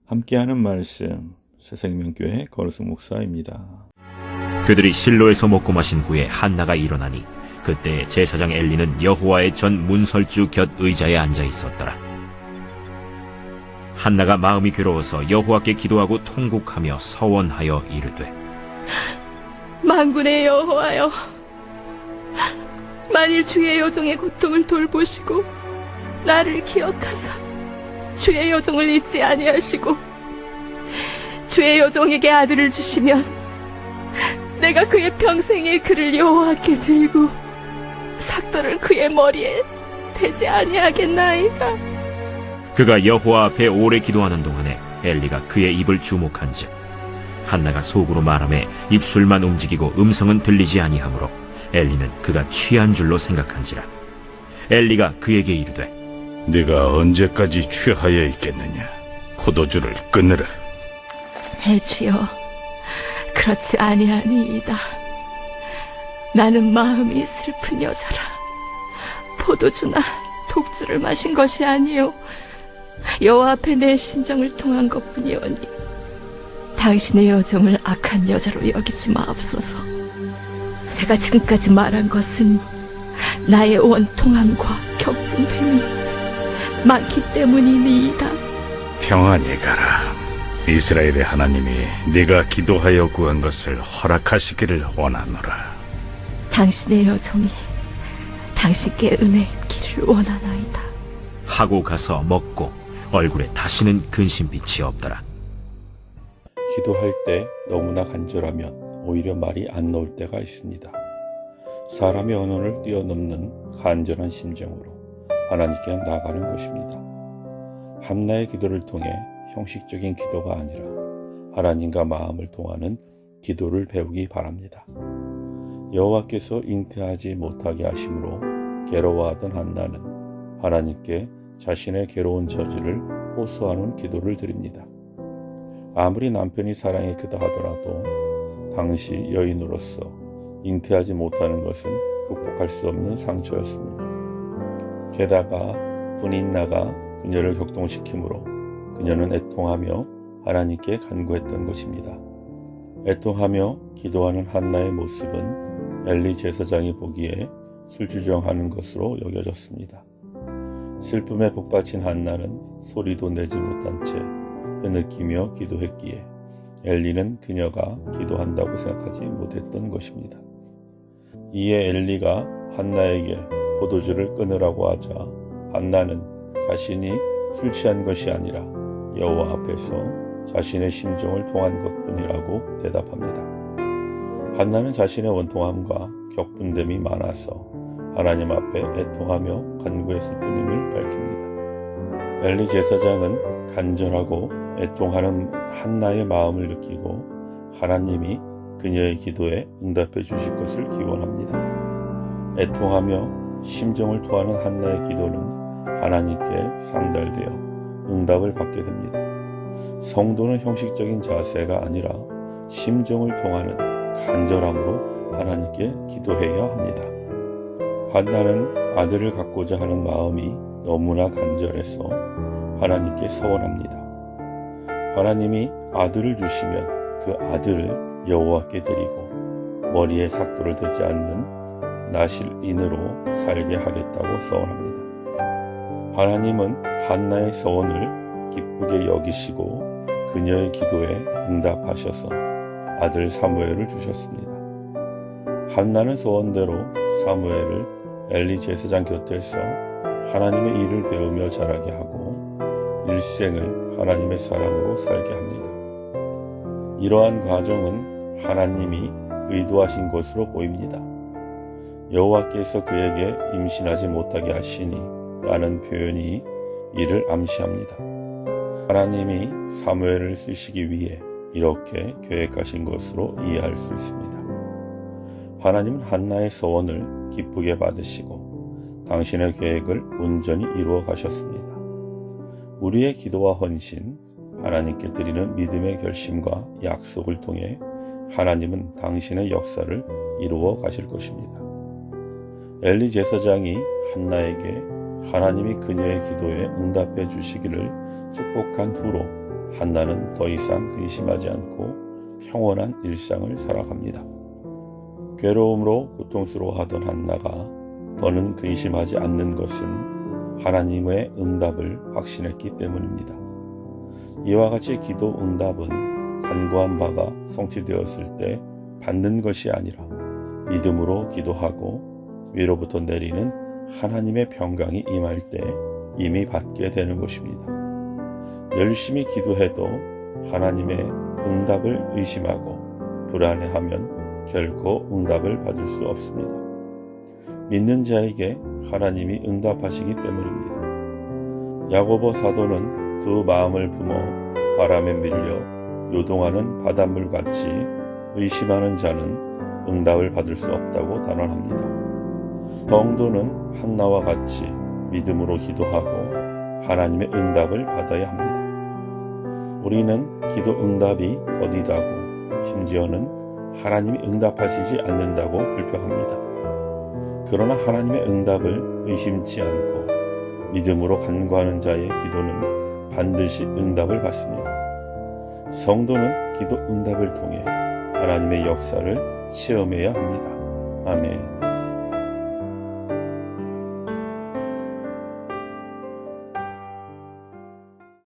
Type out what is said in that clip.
함께하는 말씀 새생명교회 거르승 목사입니다. 그들이 실로에서 먹고 마신 후에 한나가 일어나니 그때 제사장 엘리는 여호와의 전 문설주 곁 의자에 앉아 있었더라. 한나가 마음이 괴로워서 여호와께 기도하고 통곡하며 서원하여 이르되, 만군의 여호와여, 만일 주의 여종의 고통을 돌보시고 나를 기억하사 주의 여종을 잊지 아니하시고 주의 여종에게 아들을 주시면 내가 그의 평생에 그를 여호와께 들고 삭도를 그의 머리에 대지 아니하겠나이까. 그가 여호와 앞에 오래 기도하는 동안에 엘리가 그의 입을 주목한즉 한나가 속으로 말하매 입술만 움직이고 음성은 들리지 아니하므로 엘리는 그가 취한 줄로 생각한지라. 엘리가 그에게 이르되, 네가 언제까지 취하여 있겠느냐? 포도주를 끊으라. 내 주여, 그렇지 아니하니이다. 나는 마음이 슬픈 여자라. 포도주나 독주를 마신 것이 아니요 여호와 앞에 내 심정을 통한 것뿐이오니 당신의 여종을 악한 여자로 여기지 마옵소서. 내가 지금까지 말한 것은 나의 원통함과 격분됨이 많기 때문이니이다. 평안히 가라. 이스라엘의 하나님이 네가 기도하여 구한 것을 허락하시기를 원하노라. 당신의 여종이 당신께 은혜 입기를 원하나이다. 하고 가서 먹고 얼굴에 다시는 근심빛이 없더라. 기도할 때 너무나 간절하면 오히려 말이 안 나올 때가 있습니다. 사람의 언어를 뛰어넘는 간절한 심정으로 하나님께 나아가는 것입니다. 한나의 기도를 통해 형식적인 기도가 아니라 하나님과 마음을 통하는 기도를 배우기 바랍니다. 여호와께서 잉태하지 못하게 하심으로 괴로워하던 한나는 하나님께 자신의 괴로운 처지를 호소하는 기도를 드립니다. 아무리 남편이 사랑이 크다 하더라도 당시 여인으로서 잉태하지 못하는 것은 극복할 수 없는 상처였습니다. 게다가 분인나가 그녀를 격동시키므로 그녀는 애통하며 하나님께 간구했던 것입니다. 애통하며 기도하는 한나의 모습은 엘리 제사장이 보기에 술주정하는 것으로 여겨졌습니다. 슬픔에 북받친 한나는 소리도 내지 못한 채 흐느끼며 기도했기에 엘리는 그녀가 기도한다고 생각하지 못했던 것입니다. 이에 엘리가 한나에게 포도주를 끊으라고 하자 한나는 자신이 술 취한 것이 아니라 여호와 앞에서 자신의 심정을 통한 것뿐이라고 대답합니다. 한나는 자신의 원통함과 격분됨이 많아서 하나님 앞에 애통하며 간구했을 뿐임을 밝힙니다. 엘리 제사장은 간절하고 애통하는 한나의 마음을 느끼고 하나님이 그녀의 기도에 응답해 주실 것을 기원합니다. 애통하며 심정을 토하는 한나의 기도는 하나님께 상달되어 응답을 받게 됩니다. 성도는 형식적인 자세가 아니라 심정을 통하는 간절함으로 하나님께 기도해야 합니다. 한나는 아들을 갖고자 하는 마음이 너무나 간절해서 하나님께 서원합니다. 하나님이 아들을 주시면 그 아들을 여호와께 드리고 머리에 삭도를 대지 않는 나실인으로 살게 하겠다고 서원합니다. 하나님은 한나의 서원을 기쁘게 여기시고 그녀의 기도에 응답하셔서 아들 사무엘을 주셨습니다. 한나는 소원대로 사무엘을 엘리 제사장 곁에서 하나님의 일을 배우며 자라게 하고 일생을 하나님의 사람으로 살게 합니다. 이러한 과정은 하나님이 의도하신 것으로 보입니다. 여호와께서 그에게 임신하지 못하게 하시니 라는 표현이 이를 암시합니다. 하나님이 사무엘을 쓰시기 위해 이렇게 계획하신 것으로 이해할 수 있습니다. 하나님은 한나의 소원을 기쁘게 받으시고 당신의 계획을 온전히 이루어 가셨습니다. 우리의 기도와 헌신, 하나님께 드리는 믿음의 결심과 약속을 통해 하나님은 당신의 역사를 이루어 가실 것입니다. 엘리 제사장이 한나에게 하나님이 그녀의 기도에 응답해 주시기를 축복한 후로 한나는 더 이상 근심하지 않고 평온한 일상을 살아갑니다. 괴로움으로 고통스러워하던 한나가 더는 근심하지 않는 것은 하나님의 응답을 확신했기 때문입니다. 이와 같이 기도 응답은 간구한 바가 성취되었을 때 받는 것이 아니라 믿음으로 기도하고 위로부터 내리는 하나님의 평강이 임할 때 이미 받게 되는 것입니다. 열심히 기도해도 하나님의 응답을 의심하고 불안해하면 결코 응답을 받을 수 없습니다. 믿는 자에게 하나님이 응답하시기 때문입니다. 야고보 사도는 두 마음을 품어 바람에 밀려 요동하는 바닷물같이 의심하는 자는 응답을 받을 수 없다고 단언합니다. 성도는 한나와 같이 믿음으로 기도하고 하나님의 응답을 받아야 합니다. 우리는 기도 응답이 더디다고 심지어는 하나님이 응답하시지 않는다고 불평합니다. 그러나 하나님의 응답을 의심치 않고 믿음으로 간구하는 자의 기도는 반드시 응답을 받습니다. 성도는 기도 응답을 통해 하나님의 역사를 체험해야 합니다. 아멘.